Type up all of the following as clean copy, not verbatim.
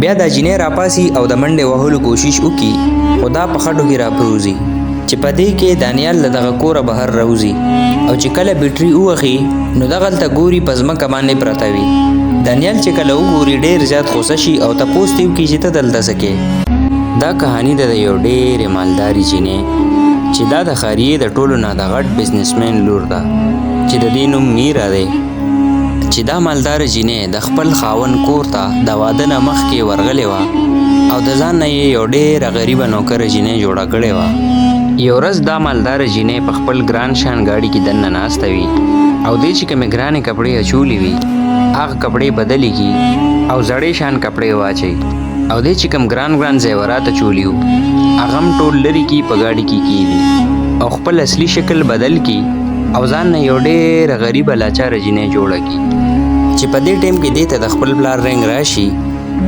بیا د جینۍ راپاسي او د منډې وهلو کوشش وکړي، خو دا په خټو کې راپروزي چې په دې کې دانیال له دغه کوره بهر راوځي او چې کله بیټري ووخي نو دغلته ګوري په ځمکه باندې پرته وي. دانیال چې کله وګوري ډېر زیات غوسه شي او تپوس ترې وکړي چې ته دلته څه کې. دا کهاني ده د یو ډېرې مالدارې جینۍ چې دا د خاریې د ټولو نه د غټ بزنسمین لور ده چې د دې نوم میرا دی. چې دا مالداره جینۍ د خپل خاوند کور ته د واده نه مخکې ورغلې وه او د ځان نه یې یو ډېره غریبه نوکره جینۍ جوړه کړې وه. یو ورځ دا مالداره جینۍ په خپل ګران شان ګاډي کې دننه ناسته وي او دې چې کومې ګرانې کپړې اچولې وي هغه کپړې بدلې کړي او زړې شان کپړې واچوي او دې چې کوم ګران زیورات اچولي وو هغه هم ټول لرې کړي په ګاډي کې کښېږدي او خپل اصلي شکل بدل کړي او ځان نه یو ډېره غریبه لاچاره جینۍ جوړه کړي. چې په دې ټایم کې دې ته د خپل پلار رنګ راشي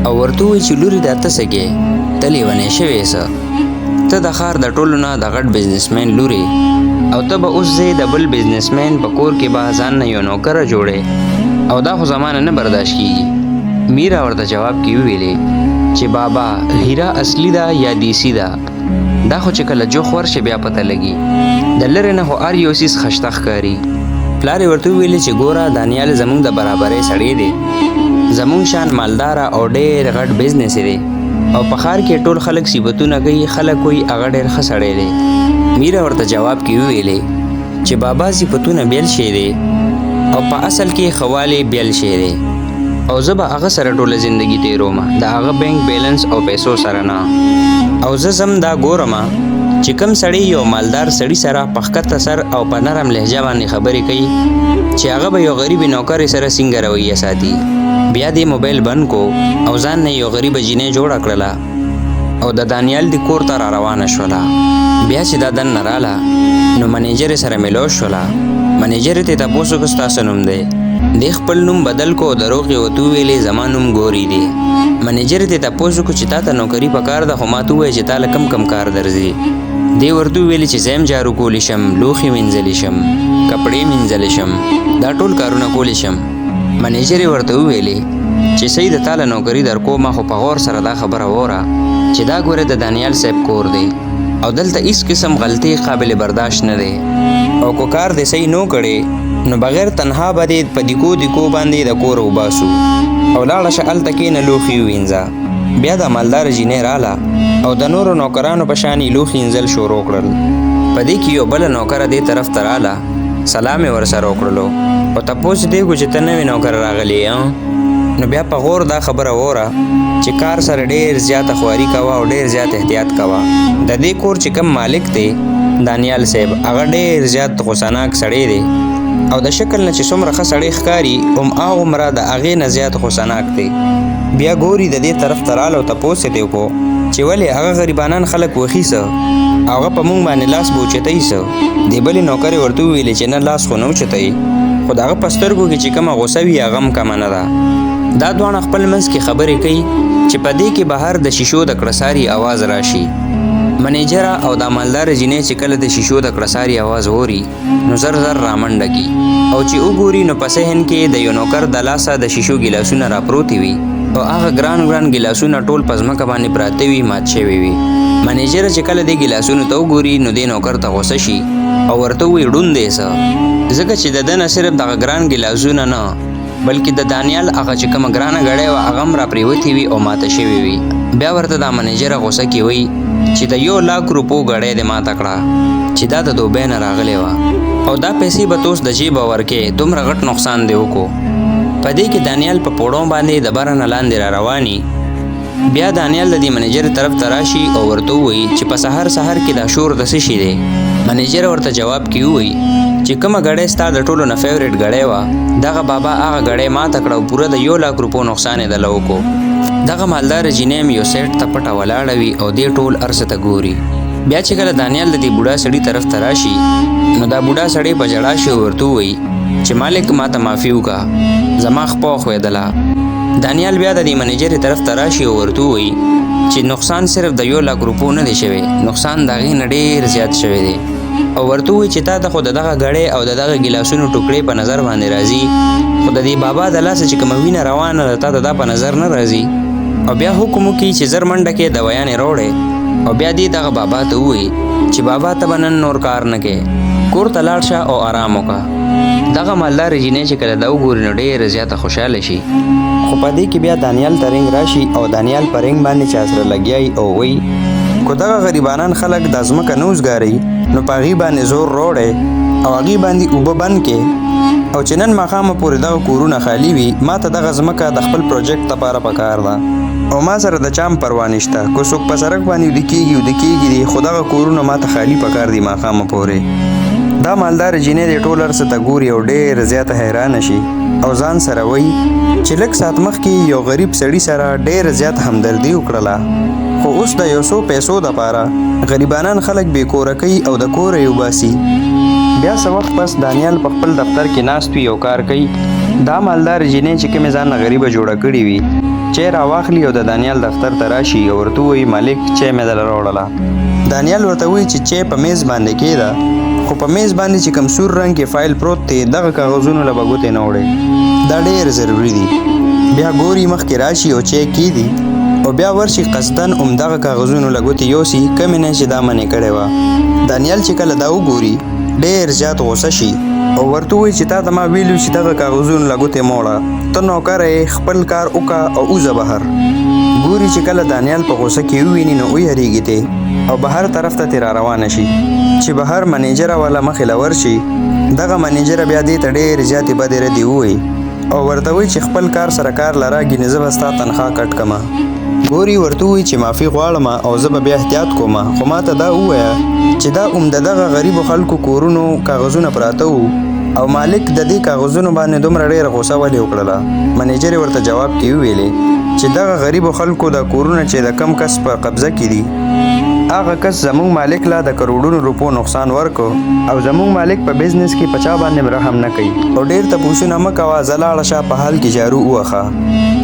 او ورته ووایي چې لورې دا ته څه کې، ته لیونی شوې څه، ته د ښار د ټولو نه د غټ بزنسمین لورې او ته به اوس ځې د بل بزنسمین په کور کې به ځان نه یو نوکره جوړې او دا خو زمانه نه برداشت کېږي. میرا ورته جواب کې وویلې چې بابا هیرا اصلي ده یا دیسي ده، دا خو چې کله جوخ ورشي بیا پته لګي، د لرې نه خو هر یو څیز خشته ښکاري. پلار یې ورته وویلې چې ګوره دانیال زموږ د برابرۍ سړی دی، زموږ شان مالداره او ډېر غټ بزنس دی او په ښار کې ټول خلک صفتونه کوي، خلک وایي هغه ډېر ښه سړی دی. میرا ورته جواب کې وویلې چې بابا صفتونه بیل شی دی او په اصل کې ښه والی بیل شی دی او زه به هغه سره ټوله زندگی تیروم، د هغه بینک بیلنس او پیسو سره نه. او زه زم دا ګورم چې کوم سړی یو مالدار سړي سره په ښکته سر او په نرم لهجه باندې خبرې کوي چې هغه به یو غریبې نوکرې سره څنګه رویه ساتي. بیا دې موبایل بند کو او ځان نه یو غریبه جینۍ جوړه کړله او د دانیال د کور ته را روانه شوله. بیا چې دا دننه راله نو منیجر سره ملو شوله. منیجر ته تپوس وکړ ستاسو نوم دی؟ دې خپل نوم بدل کو، دروغ یې ورته وویلې زما نوم ګوري دی. منیجر ته تپوس وکړ چې تا ته نوکري پکار ده خو ما ته ووایه چې تا له کم کار درځي. دې ورته وویلې چې زه هم جارو کولی شم، لوښي مینځلی شم، کپړې مینځلی شم، دا ټول کارونه کولی شم. منیجر یې ورته وویلې چې صحیح د تا له نوکري در کومه خو په غور سره دا خبره وره چې دا ګوره د دانیال صاحب کور دی او دلته هیڅ قسم غلطي قابل برداشت نه دی او کو کار دې صحیح نو کړې نو بغیر تنها به دې په دیکو باندې د کور وباسو او لاړه شه هلته کښېنه لوښي ووینځه. بیا د مالداره جینۍ راله او د نورو نوکرانو په شان یې لوښي وینځل شروع کړل. په دې کې یو بله نوکره دې طرف ته راله، سلام یې ورسره وکړلو او تپوس یې وکړو چې ته نوې نوکره راغلې یې. نو بیا په غور دا خبره وره چې کار سره ډېر زیاته خواري کوه او ډېر زیات احتیاط کوه. د دې کور چې کوم مالک دی دانیال صاحب هغه ډېر زیات غوسناک سړی دی او د شکل نه چې څومره ښه سړی ښکاري هغومره د هغې نه زیات غوسناک دی. بیا ګوري د دې طرف ته راله او تپوس یې وکړو چې ولې هغه غریبانان خلک وخي څه هغه په موږ باندې لاس به اوچتوي څه. دې بلې نوکرې ورته وویلې چې نه لاس خو نه اوچتوي خو د هغه په سترګو کې چې کومه غوسه وي هغه هم کمه نه ده. دا دواړه خپل منځ کې خبرې کوي چې په دې کې بهر د شیشو د کړساري आवाज راشي. منیجر او د مالدار جینۍ چې کله د شیشو د کړساري आवाज اوري نو زر رامنډه کی او چې وګوري نو په صحن کې د یو نوکر د لاسه د شیشو ګیلاسونه راپروتي وي او هغه ګران ګیلاسونه ټول په ځمکه باندې پراته وي، مات شوي وي. منیجر چې کله دې ګیلاسونو ته وګوري نو دې نوکر ته غوسه شي او ورته ووایي ړوند دی څه، ځکه چې د ده نه صرف دغه ګران ګیلاسونه نه بلکې د دانیال هغه چې کومه ګرانه ګړۍ وه هغه هم راپرېوتې وي او ماته شوې وي. بیا ورته دا منیجره غوسه کې وایي چې د 1,00,000 روپو ګړۍ دې ماته کړه چې دا د دوبۍ نه راغلې وه او دا پیسې به ته اوس د جیبه ورکې، دومره غټ نقصان دې وکړو. په دې کې دانیال په پوړو باندې د بره نه لاندې را رواني. بیا دانیال د دې منیجر طرف ته راشي او ورته ووایي چې په سهار کې دا شور د څه شي دی. منیجر ورته جواب کې ووایي چې کومه ګړۍ ستا د ټولو نه فیورټ ګړۍ وه دغه بابا هغه ګړۍ ماته کړه او پوره د 1,00,000 روپو نقصان یې دله وکړو. دغه مالداره جینۍ هم یو سیټ ته پټه ولاړه وي او دې ټول ارڅه ته ګوري. بیا چې کله دانیال د دې بوډا سړي طرف ته راشي نو دا بوډا سړی په ژړا شي او ورته ووایي چې مالک ماته معافي وکړه، زما خپه وښویدله. دانیال بیا د دې منیجرې طرف ته راشي او ورته ووایي چې نقصان صرف د 1,00,000 روپو نه دی شوی، نقصان د هغې نه ډېر زیات شوی دی او ورته ووایي چې تا ته خو د دغه ګړۍ او د دغه ګیلاسونو ټوکړې په نظر باندې راځي خو د دې بابا د لاسه چې کومه وینه روانه ده تا ته دا په نظر نه راځي. او بیا حکم وکړي چې زر منډه کې دوایانې راوړې او بیا دې دغه بابا ته ووایي چې بابا ته به نن نور کار نه کوې، کور ته لاړ شه او آرام وکړه. دغه مالدارې جینۍ چې کله دا وګوري نو ډېره زیاته خوشحاله شي. خو په دې کې بیا دانیال ته رنګ راشي او دانیال په رنګ باندې چا سره لګیایي او وایي که دغه غریبانان خلک دا ځمکه نه وزګارئ نو په هغې باندې زور راوړئ او هغې باندې اوبه بند کړئ او چې نن ماښامه پورې دغه کورونه خالي وي ما ته دغه ځمکه د خپل پروجیکټ لپاره پکار ده او ما سره د چا هم پروا نشته. که څوک په سړک باندې ویده کېږي ویده کېږي دی، خو دغه کورونه ما ته خالي پکار دي ماښامه پورې. دا مالدار جینۍ د ټول هر څه ته ګوري او ډېر زیاته حیرانه شي او ځان سره وایي چې لږ ساعت مخکې یو غریب سړي سره ډېر زیات همدردي وکړله، خو اوس د یو څو پیسو دپاره غریبانان خلک بې کوره کوي او د کوره یې وباسي. بیا څه وخت پس دانیال په خپل دفتر کې ناست وي او کار کوي. دا مالدار جینۍ چې کومې ځان نه غریبه جوړه کړې وي چای راواخلي او د دانیال دفتر ته راشي او ورته ووایي مالک چای مې دله راوړله. دانیال ورته وایي چې چای په میز باندې کېږده، خو په میز باندې چې کوم سور رنګ کې فایل پروت دی دغه کاغذونو له به ګوتې نه وړئ، دا ډېر ضروري دي. بیا ګوري مخکې راشي او چای کېږدي او بیا ورشي قصدن همدغه کاغذونو له ګوتې یوسي کمې نه چې دا منې کړې وه. دانیال چې کله دا وګوري ډېر زیات غوسه شي او ورته وایي چې تا ته ما ویلي چې دغه کاغذونو له ګوتې مه وړه، ته نوکره یې خپل کار وکړه او وځه بهر. ګوري چې کله دانیال په غوسه کې وویني نو ویریږي دی او بهر طرف ته ترې را روانه شي چې بهر منیجره والا مخې له ورشي. دغه منیجره بیا دې ته ډېرې زیاتې بدې ردې ووایي او ورته وایي چې خپل کار سره کار لره ګینې زه به ستا تنخوا کټ کړمه. ګوري ورته وایي چې معافي غواړم او زه به بیا احتیاط کوم، خو ما ته دا ووایه چې دا د دغه غریبو خلکو کورونو کاغذونه پراته وو او مالک د دې کاغذونو باندې دومره ډېره غوسه ولې وکړله. منیجر ورته جواب کې وویلې چې دغه غریبو خلکو د کورونه چې د کم کس په قبضه کې دي هغه کس زموږ مالک لا د کروڑونو روپو نقصان ورکو او زموږ مالک په بزنس کې په چا باندې رحم نه کوي او ډېر تپوسونه مه کوه، ځه لاړه شه په حال کې جارو ووهه.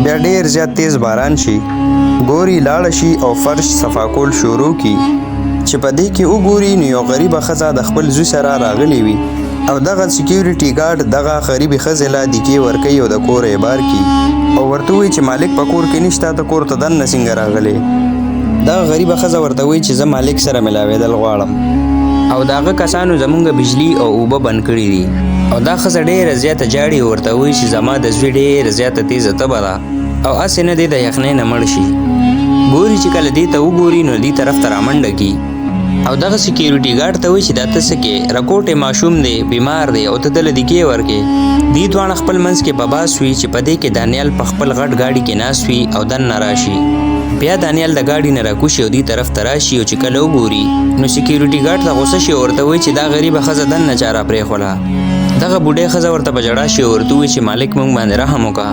بیا ډېر زیات تیز باران شي. ګوري لاړه شي او فرش صفا کول شروع کړي چې په دې کې وګوري نو یو غریبه ښځه د خپل زوی سره راغلی وي او دغه سیکیورټي ګارډ دغه غریبې ښځې له دیکې ورکوي او د کوره یې بار کړي او ورته وایي چې مالک په کور کې نشته، ته کور ته دننه څنګه راغلی. دغه غریبه ښځه ورته وایي چې زه مالک سره ملاوېدل غواړم او د هغه کسانو زمونږ بجلي او اوبه بند کړي دي. او دا ښځه ډېره زیاته جاړي او ورته وایي چې زما د زوی ډېره زیاته تیزه تبه ده او هسې نه دی د یخنۍ نه مړ شي. ګوري چې کله دې ته وګوري نو دې طرف ته رامنډه کي او دغه سیکیورټي ګارډ ته وایي چې دا ته څه کې رکوټې ماشوم دی بیمار دی او ته دله دیکې ورکې. دې دواړه خپل منځ کې بباس وي چې په دې کې دانیال په خپل غټ ګاډي کې ناست وي او دننه راشي. بیا دانیال د ګاډي نه راکوشي او دې طرف ته راشي او چې کله وګوري نو سیکیورټي ګارډ ته غوسه شي او ورته وایي چې دا غریبه ښځه دننه چا راپرېښوله. دغه بوډۍ ښځه ورته په ژړا شي او ورته وایي چې مالک موږ باندې رحم وکړه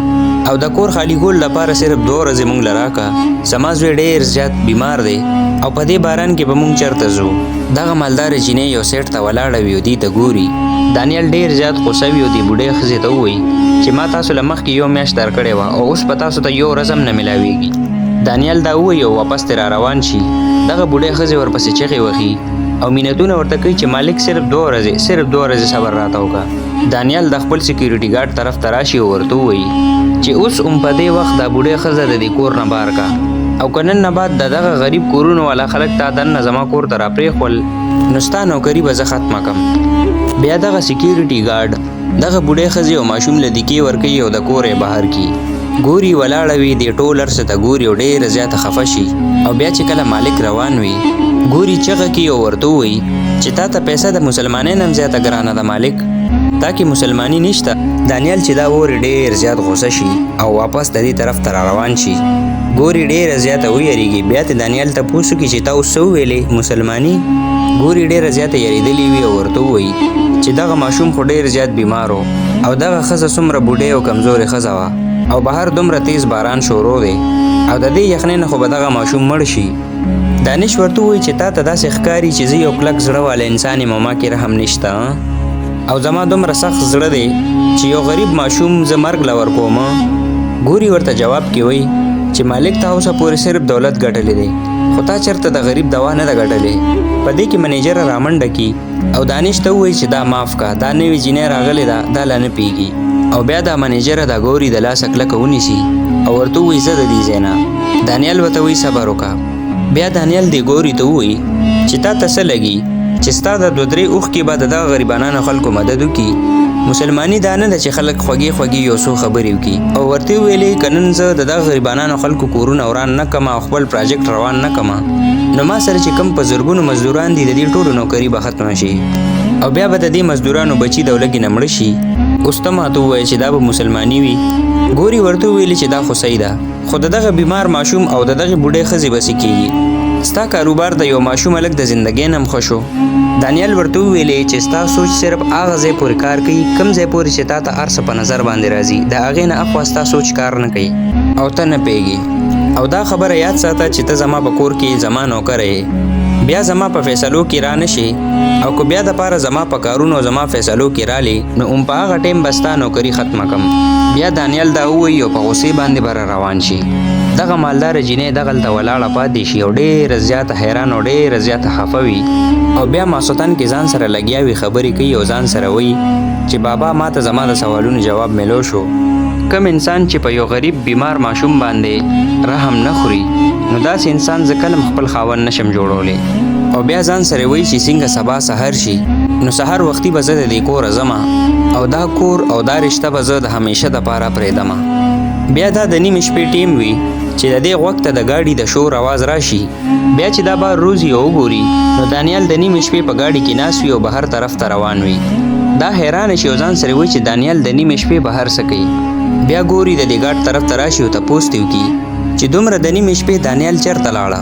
او د کور خالي کول لپاره صرف 2 ورځې موږ له راکړه، زما زوی ډېر زیات بیمار دی او په دې باران کې به موږ چېرته ځو. دغه مالدارې جینۍ یو سیټ ته ولاړه وي او دې ته ګوري. دانیال ډېر زیات غوسه وي او دې بوډۍ ښځې ته ووایي چې ما تاسو له مخکې یو میاشت درکړې وه او اوس په تاسو ته یو ورځ هم نه میلاویږي. دانیال دا ووایي او واپس ترې را روان شي. دغه بوډۍ ښځې ورپسې چغې وهي او مینتونه ورته کوي چې مالک صرف 2 ورځې صبر راته وکړه. دانیال د خپل سیکیورټي ګارډ طرف ته راشي او ورته ووایي چې اوس په دې وخت دا بوډۍ ښځه د دې کور نه بار کا او که نن نه بعد د دغه غریب کورونو والا خلک تا دننه زما کور ته راپرېښول نو ستا نوکري به زه ختمه کړم. بیا دغه سیکیورټي ګارډ دغه بوډۍ ښځې او ماشوم له دیکې ورکوي او د کوره یې بهر کړي. ګوري ولاړه وي دې ټول هر څه ته ګوري او ډېره زیاته خفه شي او بیا چې کله مالک روان وي ګوري چغه کي او ورته وایي چې تا ته پیسه د مسلمانۍ نه هم زیاته ګرانه ده مالک، تا کې مسلماني نشته. دانیال چې دا ووري ډېر زیات غوسه شي او واپس د دې طرف ته را روان شي. ګوري ډېره زیاته ویریږي. بیا ته دانیال ته پوښتنه کوي چې تا اوس څه وویلې مسلماني؟ ګوري ډېره زیاته یریدلې وي او ورته وایي چې دغه ماشوم خو ډېر زیات بیمار و او دغه ښځه څومره بوډۍ او کمزورې ښځه وه او بهر دومره تیز باران شروع دی او د دې یخنۍ نه خو به دغه ماشوم مړ شي. دانش ورته وایي چې تا ته داسې ښکاري چې زه یو کلک زړه والا انسان یم او ما کې رحم نشته او زما دومره سخت زړه دی چې یو غریب ماشوم زه مرګ له ورکوم. ګوري ورته جواب کې وایي چې مالک ته اوسه پورې صرف دولت ګټلی دی خو تا چېرته د غریب دوا نه ده ګټلې. په دې کې منیجره رامنډه کي او دانش ته وایي چې دا معاف کا، دا نوې جینۍ راغلې ده دا لا نه پیږي. او بیا دا منیجره د ګوري د لاسه کلکه ونیسي او ورته وایي زه د دې ځای نه دانیال ورته وایي صبر وکړه. بیا دانیال دې ګوري ته وایي چې تا ته څه لګي چې ستا د 2-3 اوښکې به د دغه غریبانانو خلکو مدد وکړي. مسلماني دا نه ده چې خلک خوږې یو څو خبرې وکړي. او ورته ویلې که نن زه د دغه غریبانانو خلکو کورونه وران نه کړم او خپل پراجیکټ روان نه کړم نو ما سره چې کم په زرګونو مزدوران دي د دې ټولو نوکري به ختمه شي او بیا به د دې مزدورانو بچي د ولږې نه مړه شي. اوس ته ماته ووایه چې دا به مسلماني وي. ګوري ورته وویلې چې دا خو صحیح ده خو د دغه بیمار ماشوم او د دغې بوډۍ ښځې به څه کېږي؟ ستا کاروبار د یو ماشوم هلک د زندګۍ نه هم ښه شو. دانیال ورته وویلې چې ستا سوچ صرف هغه ځای پورې کار کوي کوم ځای پورې چې تا ته هر څه په نظر باندې راځي د هغې نه اخوا ستا سوچ کار نه کوي او ته نه پوهېږي. او دا خبره یاد ساته چې ته زما په کور کې زما نوکره یې بیا زما په فیصلو کې را نه شي او که بیا دپاره زما په کارونو زما فیصلو کې رالی نو په هغه ټیم به ستا نوکري ختمه کړم. بیا دانیال دا ووایي او په غوسې باندې به روان شي. دغه مالداره جینۍ دغلته ولاړه پاتې شي او ډېره زیاته حیران او ډېره زیاته خفه وي او بیا ماسوتن کې ځان سره لګیا وي خبرې کوي او ځان سره وایي چې بابا ما ته زما د سوالونو جواب میلو شو. کم انسان چې په یو غریب بیمار ماشوم باندې رحم نه خوري نو داسې انسان زه کله خپل خاوند نشم جوړولی. او بیا ځان سره وایي چې څنګه سبا سحر شي نو سحر وختي به زه د دې کوره ځمه او دا کور او دا رشته به زه د همیشه دپاره پرېږدمه. بیا دا د نیمې شپې ټیم وي چې د دې غوږ ته د ګاډي د شور اواز راشي. بیا چې دا بار روزي او وګوري نو دانیال د نیمې شپې په ګاډي کې ناست وي او بهر طرف ته روان وي. دا حیرانه شي او ځان سره وایي چې دانیال د نیمې شپې بهر څه کوي. بیا ګوري د دې ګاډ طرف ته راشي او تپوس ترې وکړي چې دومره د نیمې شپې دانیال چېرته لاړه.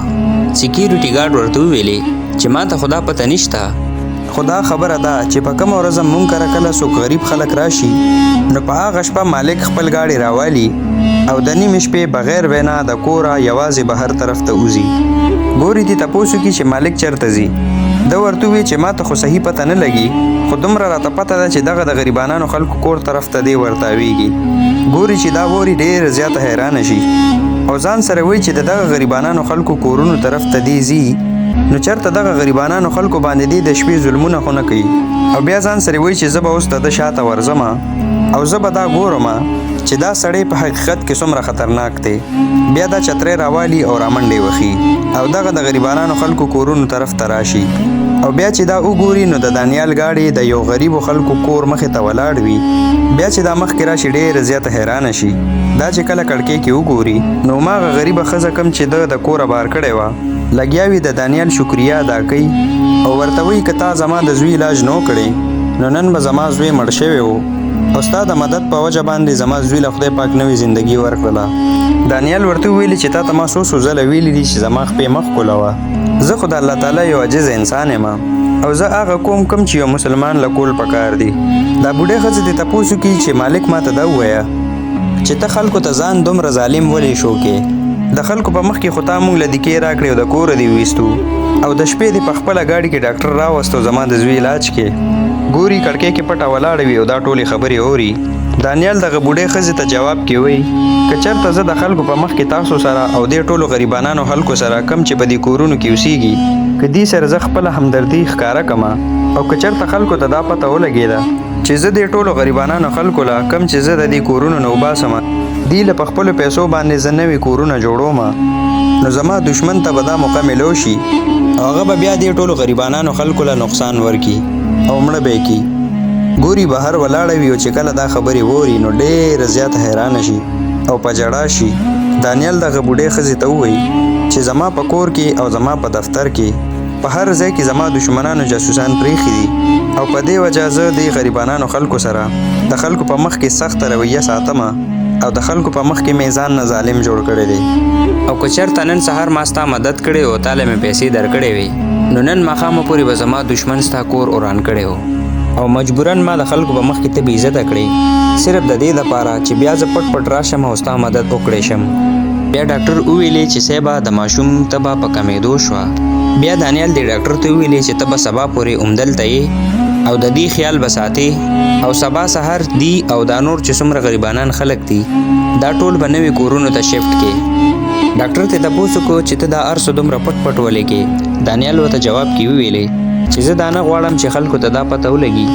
سکیورټي ګارډ ورته وویلې چې ما ته خو دا پته نشته خو دا خبره ده چې په کومه ورځ مونږ کره کله څوک غریب خلک راشي نو په هغه شپه مالک خپل ګاډي راوالي او د نیمې شپې بغیر وینا د کوره یوازې بهر طرف ته وځي. ګوري دې تپوس وکړي چې مالک چېرته ځي. ده ورته ووایي چې ما ته خو صحیح پته نه لګي خو دومره راته پته ده چې دغه د غریبانانو خلکو کور طرف ته دی ورتاویږي. ګوري چې دا ووري ډېر زیاته حیرانه شي او ځان سره وایي چې د دغه غریبانانو خلکو کورونو طرف ته دی ځي نو چېرته دغه غریبانانو خلکو باندې دی د شپې ظلمونه خو نه کوي. او بیا ځان سره وایي چې زه به اوس د ده شاته ورځمه او زه به دا ګورمه چې دا سړی په حقیقت کې څومره خطرناک دی. بیا دا چترۍ راوالي او رامنډې وخي او دغه د غریبانانو خلکو کورونو طرف ته راشي. او بیا چې دا وګوري نو د دانیال ګاډي د یو غریبو خلکو کور مخې ته ولاړ وي. بیا چې دا مخکې راشي ډېره زیاته حیرانه شي. دا چې کله کړکۍ کې وګوري نو هماغه غریبه ښځه کوم چې ده د کوره بار کړی وه لګیا وي د دانیال شکریه ادا کوي او ورته وایي که تا زما د زوی علاج نه کړی نو نن به زما زوی مړ شوی و او ستا د مدد په وجه باندې زما زوی له خدای پاک نوې زندګي ورکړله. دانیال ورته وویلي چې تا ته ما څو ځله ویلي دي چې زما خپې مه ښکلوه. زه خو د الله تعالی یو عجز انسان یم او زه هغه کوم چې یو مسلمان له کول پکار دی. دا بوډۍ ښځه دې تپوس وکړي چې مالک ما ته دا ووایه چې ته خلکو ته ځان دومره ظالم ولې شو کې د خلکو په مخ کې خو تا مونږ له دیکې راکړې او د کوره دې ویستو او د شپې دې په خپله ګاډي کې ډاکټر راوستو زما د زوی علاج کې. ګوري کړکۍ کې پټه ولاړه وي او دا ټولې خبرې اوري. دانیال دغه بوډۍ ښځې ته جواب کې وایي که چېرته زه د خلکو په مخ کې تاسو سره او دې ټولو غریبانانو خلکو سره کم چې په دې کورونو کې اوسېږي که دې سره زه خپله همدردي ښکاره کړمه او که چېرته خلکو ته دا پته ولګېده چې زه دې ټولو غریبانانو خلکو له کم چې زه د دې کورونو نه وباسمه دې له په خپلو پیسو باندې زه نوي کورونه جوړومه نو زما دشمن ته به دا موقع میلو شي او هغه به بیا دې ټولو غریبانانو خلکو له نقصان ورکړي او مړه به یې کړي. ګوري بهر ولاړه وي او چې کله دا خبرې ووري نو ډېره زیاته حیرانه شي او په ژړا شي. دانیال دغه بوډۍ ښځې ته ووایي چې زما په کور کې او زما په دفتر کې په هر ځای کې زما دشمنانو جاسوسان پرېښي دي او په دې وجه زه د غریبانانو خلکو سره د خلکو په مخ کې سخته رویه ساتمه او د خلکو په مخ کې مې ځان نه ظالم جوړ کړی دی. او که چېرته نن سهار ما ستا مدد کړی او تاله مې پیسې درکړې وي نو نن ماښامه پورې به زما دشمن ستا کور وران کړی و او مجبوراً ما د خلکو په مخ کې ته بې عزته کړې صرف د دې دپاره چې بیا زه پټ پټ راشم او ستا مدد وکړی شم. بیا ډاکټر وویلې چې صیبه د ماشوم تبه په کمېدو شوه. بیا دانیال دې ډاکټر ته وویلې چې ته به سبا پورې همدلته یې او د دې خیال به ساتې او سبا سهار دی او دا نور چې څومره غریبانان خلک دي دا ټول به نوي کورونو ته شفټ کې. ډاکټر ته تپوس وکړو چې ته دا هر څه دومره پټ پټ ولې کې. دانیال ورته جواب کې وویلې چې زه دا نه غواړم چې خلکو ته دا پته ولګي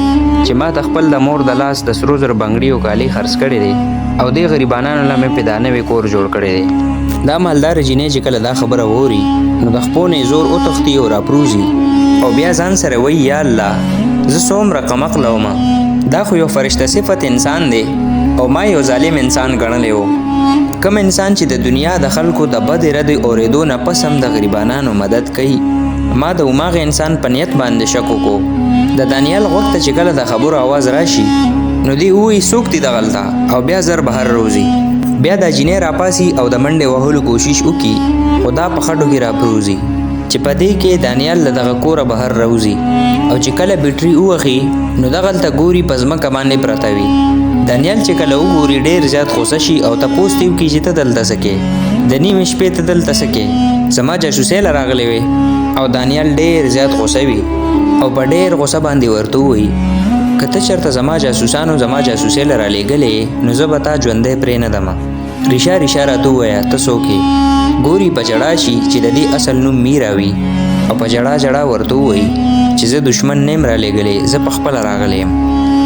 چې ما ته خپل د مور د لاس د سرو زرو بنګړي او کالي خرڅ کړی دی او دې غریبانانو له مې په دا نوی کور جوړ کړی دی. دا مالدار جینۍ چې کله دا خبره ووري نو د خپو نه زور وتښتي او راپروزي او بیا ځان سره وایي یا الله زه څومره کمقله ومه دا خو یو فرشته صفت انسان دی او ما یو ظالم انسان ګڼلی و کم انسان چې د دنیا د خلکو د بدې ردې اورېدو نه پس هم د غریبانانو مدد کوي ما د هماغه انسان په نیت باندې شک وکړو د دانیال غوږ ته چې کله د خبرو آواز راشي نو دی وایي څوک دي دغلته او بیا زر بهر روزي بیا دا جینۍ راپاسي او د منډې وهلو کوشش وکړي خو دا په خټو کې راپروزي چې په دې کې دانیال له دغه کوره بهر راوځي او چې کله بیټري ووخي نو دغلته ګوري په ځمکه باندې پرته وي دانیال چې کله وګوري ډېر زیات غوسه شي او تپوس ترې وکړي چې ته دلته څه کې د نیمې شپې ته دلته څه کې زما جاسوسۍ له راغلی وې او دانیال ډېر زیات غوسه وي او په ډېر غوسه باندې ورته ووایي که ته چېرته زما جاسوسانو زما جاسوسۍ له رالیږلې نو زه به تا ژوندی پرېنږدمه ریشه ریشه راته ووایه ته څوک یې ګوري په جړا شي چې د دې اصل نوم میرا وي او په جړا جړا ورته ووایي چې زه دشمن نه یم رالیږلی زه پخپله راغلی یم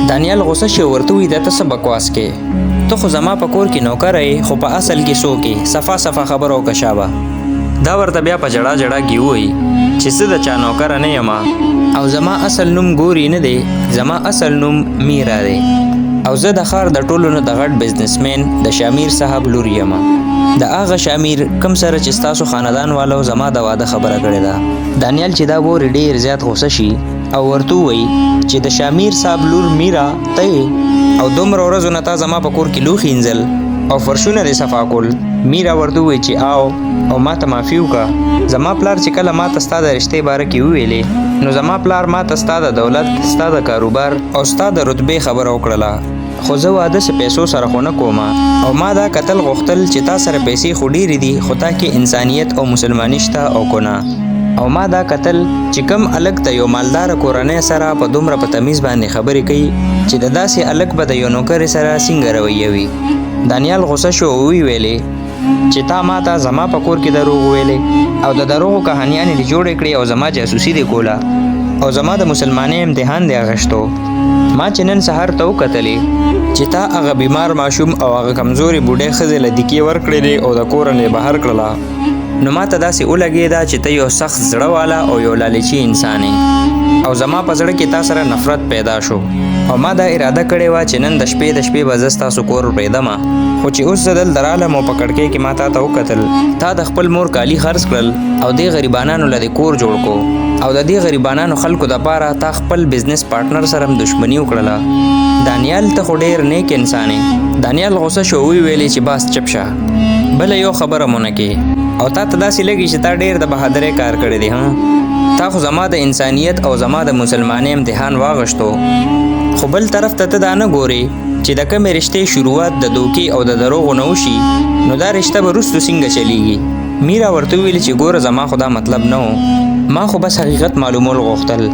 دانیال غوسه شي ورته وایي دا ته څه بکواس کې ته خو زما په کور کې نوکره یې خو په اصل کې څوک یې صفا صفا خبره وکړه شابه دا ورته بیا په جړا جړا کې ووایي چې زه د چا نوکره نه یم او زما اصل نوم ګوري نه دی زما اصل نوم میرا دی او زه د ښار د ټولو نه د غټ بزنسمین د شامیر صاحب لور یم د هغه شامیر کم سره چې ستاسو خاندان والو زما د واده خبره کړې ده دانیال چې دا ووري ډېر زیات غوسه شي او ورته ووایي چې د شامیر صاحب لور میرا ته او دومره ورځو نه تا زما په کور کې لوښي انځل او فرشونه دې صفا کول میرا ورته ووایي چې او ما ته معافي وکړه زما پلار چې کله ما ته ستا د رشتې باره کې وویلې نو زما پلار ما ته ستا د دولت ستا د کاروبار او ستا د رتبې خبره وکړله خو زه واده څه پیسو سره خو نه کومه او ما دا کتل غوښتل چې تا سره پیسې خو ډېرې دي خو تا کې انسانیت او مسلماني شته او که نه او ما دا کتل چې کم الګ ته یو مالداره کورنۍ سره په دومره په تمیز باندې خبرې کوي چې د داسې الګ به د یو نوکرې سره څنګه رویه وي دانیال غوسه شو او ویلې چې تا ما ته زما په کور کې دروغ ویلې او د دروغو کهانیانې دې جوړې کړې او زما جاسوسي دې کوله او زما د مسلمانۍ امتحان دې اخیستو ما چې نن سهار ته وکتلې چې تا هغه بیمار ماشوم او هغه کمزوري بوډۍ ښځې له دیکې ورکړلې او د کوره نه بهر کړله نو ما ته داسې ولګېده چې ته یو سخت زړه والا او یو لالچي انسان یې او زما په زړه کې تا سره نفرت پیدا شو او ما دا اراده کړې وه چې نن د شپې به زه ستاسو کور پرېږدمه خو چې اوس زه دلته رالم او په کړکۍ کې ما تا ته وکتل تا د خپل مور کالي خرڅ کړل او دې غریبانانو له دې کور جوړ کو او د دې غریبانانو خلکو دپاره تا خپل بزنس پارټنر سره هم دښمني وکړله دانیال ته خو ډېر نیک انسان یې دانیال غوسه شو ویلې چې بس چپ شه بله یو خبره مو نه کې او تا ته داسې لګي چې تا ډېر د بهادرۍ کار کړی دی تا خو زما د انسانیت او زما د مسلمانۍ امتحان واغشتو خو بل طرف ته ته دا نه ګورې چې د کمې رشتې شروعات د دوکې او د دروغو نه وشي نو دا رشته به وروستو څنګه چلیږي میرا ورته وویل چې ګوره زما خو دا مطلب نه و ما خو بس حقیقت معلومول غوښتل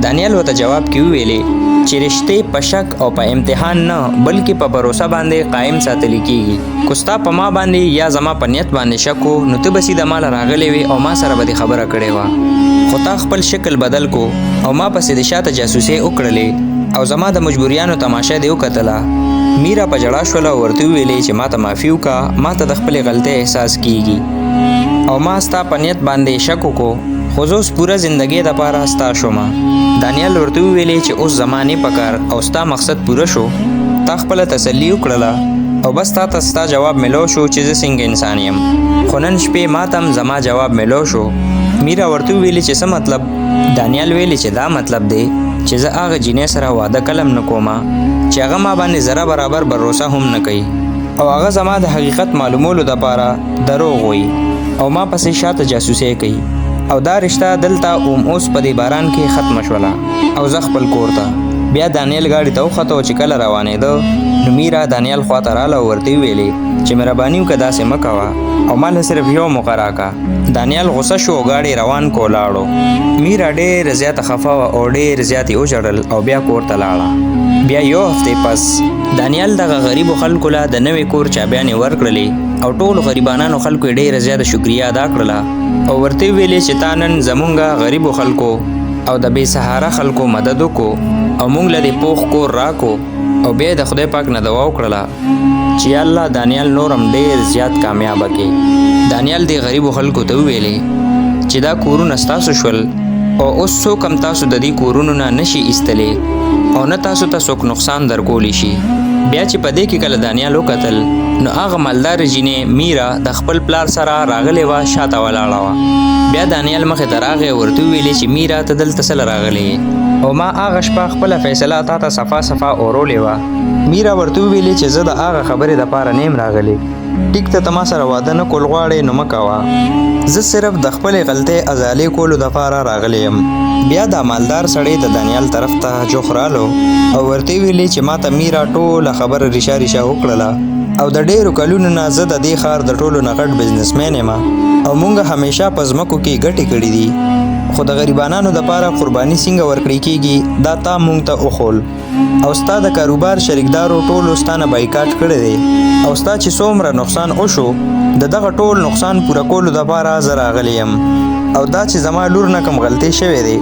دانیال ورته جواب کې وویلې چې رشتې په شک او په امتحان نه بلکې په بروسه باندې قایم ساتلی کیږي کو ستا په ما باندې یا زما په نیت باندې شک و نو ته به سیده ما له راغلی وې او ما سره به دې خبره کړې وه خو تا خپل شکل بدل کو او ما پسې د شاته جاسوسۍ وکړلې او زما د مجبوریانو تماشه دې وکتله میرا په جړا شوله او ورته وویلې چې ما ته معافي وکړه ما ته د خپلې غلطۍ احساس کیږي او ما ستا په نیت باندې شک وکړو خو زه اوس پوره زندګۍ دپاره ستا شومه دانیال ورته وویلې چې اوس زما نه پکار او ستا مقصد پوره شو تا خپله تسلي وکړله او بس تا ته ستا جواب ملو شو چې زه څنګه انسان یم خو نن شپې ما ته هم زما جواب ملو شو میرا ورته وویلې چې څه مطلب دانیال ویلې چې دا مطلب دی چې زه هغه جینۍ سره واده کلم نه کومه چې هغه ما باندې ذره برابر بروسه هم نه کوي او هغه زما د حقیقت معلومولو دپاره دروغ وایي او ما پسې شاته جاسوسۍ کوي او دا رشته دلته اوس په دې باران کې ختمه شوله او زه خپل کور ته بیا دانیال ګاډي ته وخته چې کله روانېده نو میرا دانیال خواته راله او ورته ویلې چې مهرباني وکړه داسې مه کوه او ما له صرف یو موقع راکړه دانیال غوسه شو او ګاډي روان کو لاړو میرا ډېره زیاته خفه وه او ډېر زیات یې وژړل او بیا کور ته لاړه بیا یو هفتې پس دانیال دغه غریبو خلکو له د نوې کور چابیانې ورکړلې او ټولو غریبانانو خلکو یې ډېره زیاته شکریه ادا کړله او ورته ویلې چې تا نن زمونږ غریبو خلکو او د بې سهاره خلکو مدد وکړو او موږ له دې پوخ کور راکو او بیا د خدای پاک نه دعا وکړله چې یا الله دانیال نور هم ډېر زیات کامیابه کړي دانیال دې غریبو خلکو ته وویلې چې دا کورونه ستاسو شول او اوس څوک هم تاسو د دې کورونو نه نشي ایستلی او نه تاسو ته څوک نقصان درکولی شي. بیا چې په دې کې کله دانیال وکتل نو هغه مالدار جینۍ میرا د خپل پلار سره راغلی وه، شاته ولاړه وه. بیا دانیال مخې ته راغی او ورته وویلې چې میرا ته دلته څه راغلی او ما هغه شپه خپله فیصله تا ته صفا صفا اورولې وه. میرا ورته وویلې چې زه د هغه خبرې دپاره نه یم راغلی. ټیک ته ما سره واده نه کول غواړې نو مه کوه، زه صرف د خپلې غلطۍ ازالې کولو دپاره راغلی یم. بیا دا مالدار سړی د دانیال طرف ته جوخ رالو او ورته ویلې چې ما ته میرا ټوله خبره ریشه ریشه وکړله او د ډیرو کلونو نه زه د دې ښار د ټولو نه غټ بزنسمین یم او مونږ همیشه په ځمکو کې ګټې کړي دي، خو د غریبانانو دپاره قرباني څنګه ورکړی کیږي دا تا مونږ ته وښول او ستا د کاروبار شریکدارو ټولو ستا نه بایکاټ کړی دی او ستا چې څومره نقصان وشو د دغه ټول نقصان پوره کولو دپاره زه راغلی یم او دا چې زما لور نه کوم غلطۍ شوې دی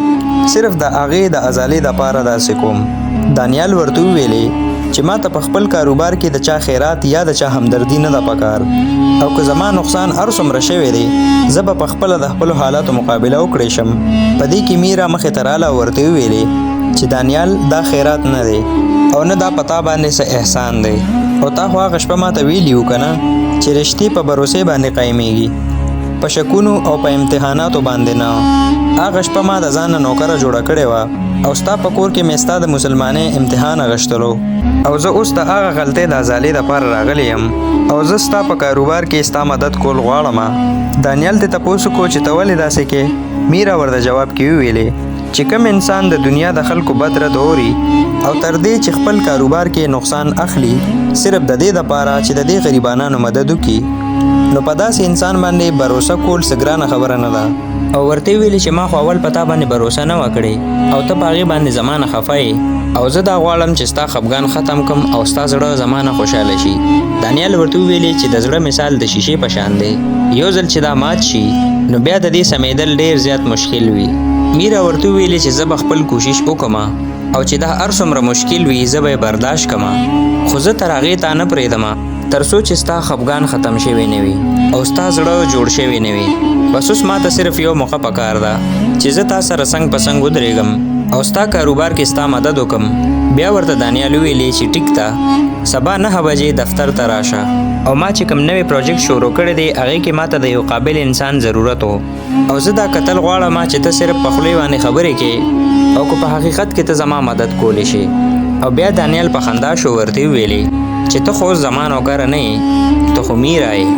صرف د هغې د ازالې دپاره داسې کوم. دانیال ورته وویلې چې ما ته په خپل کاروبار کې د چا خیرات یا د چا همدردي نه ده پکار او که زما نقصان هر څومره شوی دی زه به پخپله د خپلو حالاتو مقابله وکړی شم. په دې کې میرا مخې ته راله ورته وویلې چې دانیال دا خیرات نه دی او نه دا پتا باندې څه احسان دی او تا خو هغه شپه ما ته ویلي وو که نه چې رشتې په بروسې باندې قایمیږي، په شکونو او په امتحاناتو باندې نه. هغه شپه ما د ځان نه نوکره جوړه کړې وه او ستا په کور کې مې ستا د مسلمانۍ امتحان اغشتلو او زه اوس د هغه غلطۍ د ازالې دپاره راغلی یم او زه ستا په کاروبار کې ستا مدد کول غواړم. دانیال ته تپوس وکړو چې ته ولې داسې کې؟ میرا ورته جواب کې وویلې چې کوم انسان د دنیا د خلکو بد رد اوري او تر دې چې خپل کاروبار کې نقصان اخلي صرف د دې دپاره چې د دې غریبانانو مدد وکړي نو په داسې انسان باندې باروسه کول څه ګرانه خبره نه ده. او ورته ویلې چې ما خو اول په تا باندې باروسه نه وه کړې او ته په هغې باندې زما نه خفه یې او زه دا غواړم چې ستا خفګان ختم کړم او ستا زړه زما نه خوشحاله شي. دانیال ورته وویلې چې د زړه مثال د شیشې په شان دی، یو ځل چې دا مات شي نو بیا د دې سمیدل ډېر زیات مشکل وي. میرا ورته وویلې چې زه به خپل کوشش وکړم او چې دا هر څومره مشکل وي زه به یې برداشت کړم، خو زه تر هغې تا نه پرېږدم تر څو چې ستا خفګان ختم شوی نه وي او ستا زړه جوړ شوی نه وي. بس اوس ما ته صرف یو موقع پکار ده چې زه تا سره څنګ په څنګ ودرېږم او ستا کاروبار کې ستا مدد وکړم. بیا ورته دانیال وویلې چې ټیک ته سبا 9 بجې دفتر ته راشه او ما چې کوم نوی پروجیکټ شروع کړی دی هغې کې ما ته د یو قابل انسان ضرورت و او زه دا کتل غواړم چې ته صرف په خولې باندې خبرې کې او که په حقیقت کې ته زما مدد کولی شي. او بیا دانیال په خندا شو ورته وویلې چې ته خو زما نوکره نه یې، ته خو میرا یې.